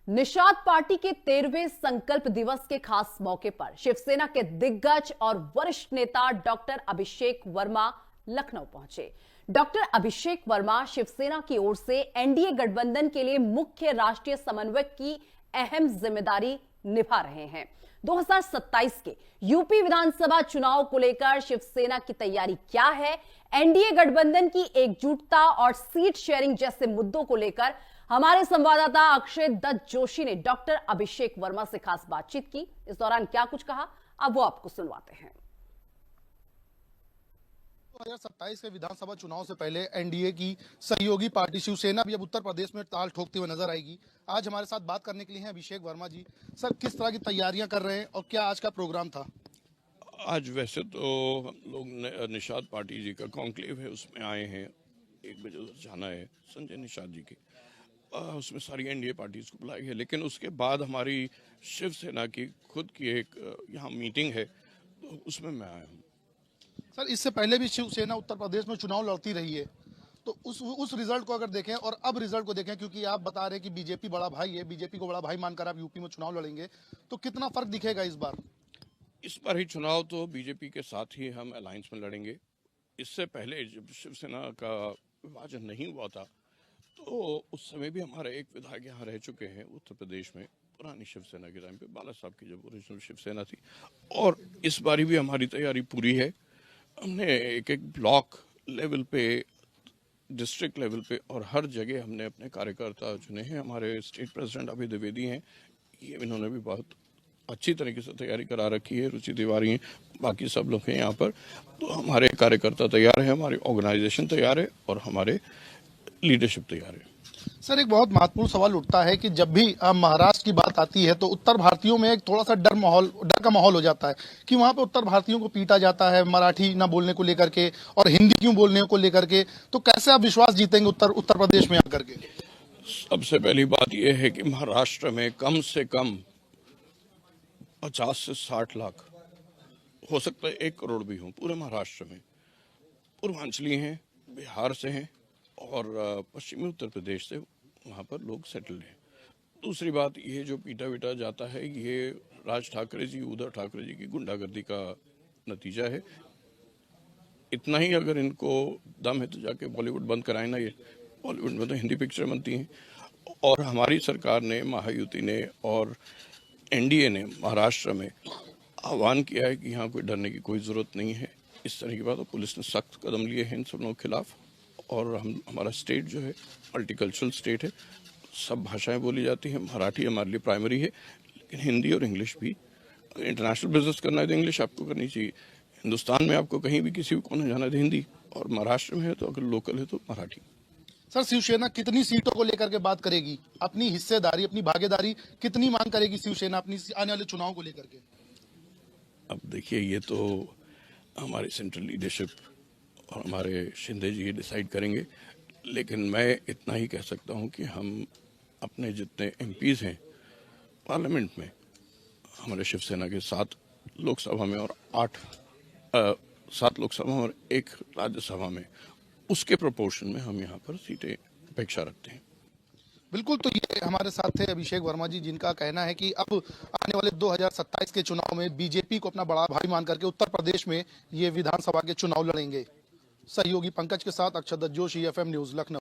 Nishad party के 13वें संकल्प दिवस के खास मौके पर शिवसेना के दिग्गज और वरिष्ठ नेता डॉक्टर अभिषेक वर्मा लखनऊ पहुंचे। डॉक्टर अभिषेक वर्मा शिवसेना की ओर से एनडीए गठबंधन के लिए मुख्य राष्ट्रीय समन्वयक की अहम जिम्मेदारी निभा रहे हैं। 2027 के यूपी विधानसभा चुनाव को लेकर शिवसेना की तैयारी क्या है, एनडीए गठबंधन की एकजुटता और सीट शेयरिंग जैसे मुद्दों को लेकर हमारे संवाददाता अक्षय दत्त जोशी ने डॉक्टर अभिषेक वर्मा से खास बातचीत की। इस दौरान क्या कुछ कहा, अब वो आपको सुनवाते हैं। 2027 के विधानसभा चुनाव से पहले एनडीए की सहयोगी पार्टी शिवसेना भी अब उत्तर प्रदेश में ताल ठोकते हुए नजर आएगी। आज हमारे साथ बात करने के लिए हैं अभिषेक वर्मा जी। सर, किस तरह की तैयारियां कर रहे हैं और क्या आज का प्रोग्राम था? आज वैसे तो हम लोग निषाद पार्टी जी का कॉन्क्लेव है, उसमें आए हैं। 1 बजे उधर जाना है संजय निषाद जी की, उसमें सारी एनडीए पार्टीज को बुलाई है। लेकिन उसके बाद हमारी शिवसेना की खुद की एक यहाँ मीटिंग है, तो उसमें मैं आया हूँ। सर, इससे पहले भी शिवसेना उत्तर प्रदेश में चुनाव लड़ती रही है, तो उस रिजल्ट को अगर देखें और अब रिजल्ट को देखें, क्योंकि आप बता रहे हैं कि बीजेपी बड़ा भाई है, बीजेपी को बड़ा भाई मानकर आप यूपी में चुनाव लड़ेंगे, तो कितना फर्क दिखेगा इस बार? इस बार ही चुनाव तो बीजेपी के साथ ही हम अलायंस में लड़ेंगे। इससे पहले जब शिवसेना का विभाजन नहीं हुआ था, तो उस समय भी हमारे एक विधायक यहाँ रह चुके हैं उत्तर प्रदेश में, पुरानी शिवसेना के टाइम पे, बाला साहब की जब ओरिजिनल शिवसेना थी। और इस बारी भी हमारी तैयारी पूरी है। हमने एक एक ब्लॉक लेवल पे, डिस्ट्रिक्ट लेवल पे और हर जगह हमने अपने कार्यकर्ता चुने हैं। हमारे स्टेट प्रेसिडेंट अभय द्विवेदी हैं, ये इन्होंने भी बहुत अच्छी तरीके से तैयारी करा रखी है। रुचि तिवारी हैं, बाकी सब लोग हैं यहाँ पर। तो हमारे कार्यकर्ता तैयार है, हमारी ऑर्गेनाइजेशन तैयार है और हमारे लीडरशिप तैयार है। सर, एक बहुत महत्वपूर्ण सवाल उठता है कि जब भी महाराष्ट्र की बात आती है तो उत्तर भारतीयों में एक थोड़ा सा डर का माहौल हो जाता है कि वहां पे उत्तर भारतीयों को पीटा जाता है मराठी ना बोलने को लेकर के और हिंदी क्यों बोलने को लेकर के। तो कैसे आप विश्वास जीतेंगे उत्तर प्रदेश में आकर के? सबसे पहली बात यह है कि महाराष्ट्र में कम से कम 50 से 60 लाख, हो सकता है 1 करोड़ भी हो, पूरे महाराष्ट्र में पूर्वांचली हैं, बिहार से हैं और पश्चिमी उत्तर प्रदेश से वहाँ पर लोग सेटल्ड हैं। दूसरी बात, ये जो पीटा वीटा जाता है, ये राज ठाकरे जी, उद्धव ठाकरे जी की गुंडागर्दी का नतीजा है। इतना ही अगर इनको दम है तो जाके बॉलीवुड बंद कराए ना। ये बॉलीवुड में तो हिंदी पिक्चर बनती हैं। और हमारी सरकार ने, महायुति ने और एनडीए ने महाराष्ट्र में आह्वान किया है कि यहाँ कोई डरने की कोई ज़रूरत नहीं है। इस तरह की बात, और पुलिस ने सख्त कदम लिए हैं इन सब लोगों के खिलाफ। और हमारा स्टेट जो है मल्टीकल्चरल स्टेट है, सब भाषाएं बोली जाती हैं। मराठी हमारे लिए प्राइमरी है, लेकिन हिंदी और इंग्लिश भी। इंटरनेशनल बिजनेस करना है तो इंग्लिश आपको करनी चाहिए। हिंदुस्तान में आपको कहीं भी किसी को कोने जाना है तो हिंदी, और महाराष्ट्र में है तो अगर लोकल है तो मराठी। सर, शिवसेना कितनी सीटों को लेकर के बात करेगी? अपनी हिस्सेदारी, अपनी भागीदारी कितनी मांग करेगी शिवसेना अपनी आने वाले चुनाव को लेकर के? अब देखिए, ये तो हमारे सेंट्रल लीडरशिप और हमारे शिंदे जी डिसाइड करेंगे। लेकिन मैं इतना ही कह सकता हूं कि हम अपने जितने एमपीज हैं पार्लियामेंट में, हमारे शिवसेना के 7 लोकसभा में और 7 लोकसभा और 1 राज्यसभा में, उसके प्रोपोर्शन में हम यहाँ पर सीटें अपेक्षा रखते हैं। बिल्कुल, तो ये हमारे साथ थे अभिषेक वर्मा जी, जिनका कहना है कि अब आने वाले 2027 के चुनाव में बीजेपी को अपना बड़ा भाई मान करके उत्तर प्रदेश में ये विधानसभा के चुनाव लड़ेंगे। सहयोगी पंकज के साथ अक्षय दत्त जोशी, एफएम न्यूज, लखनऊ।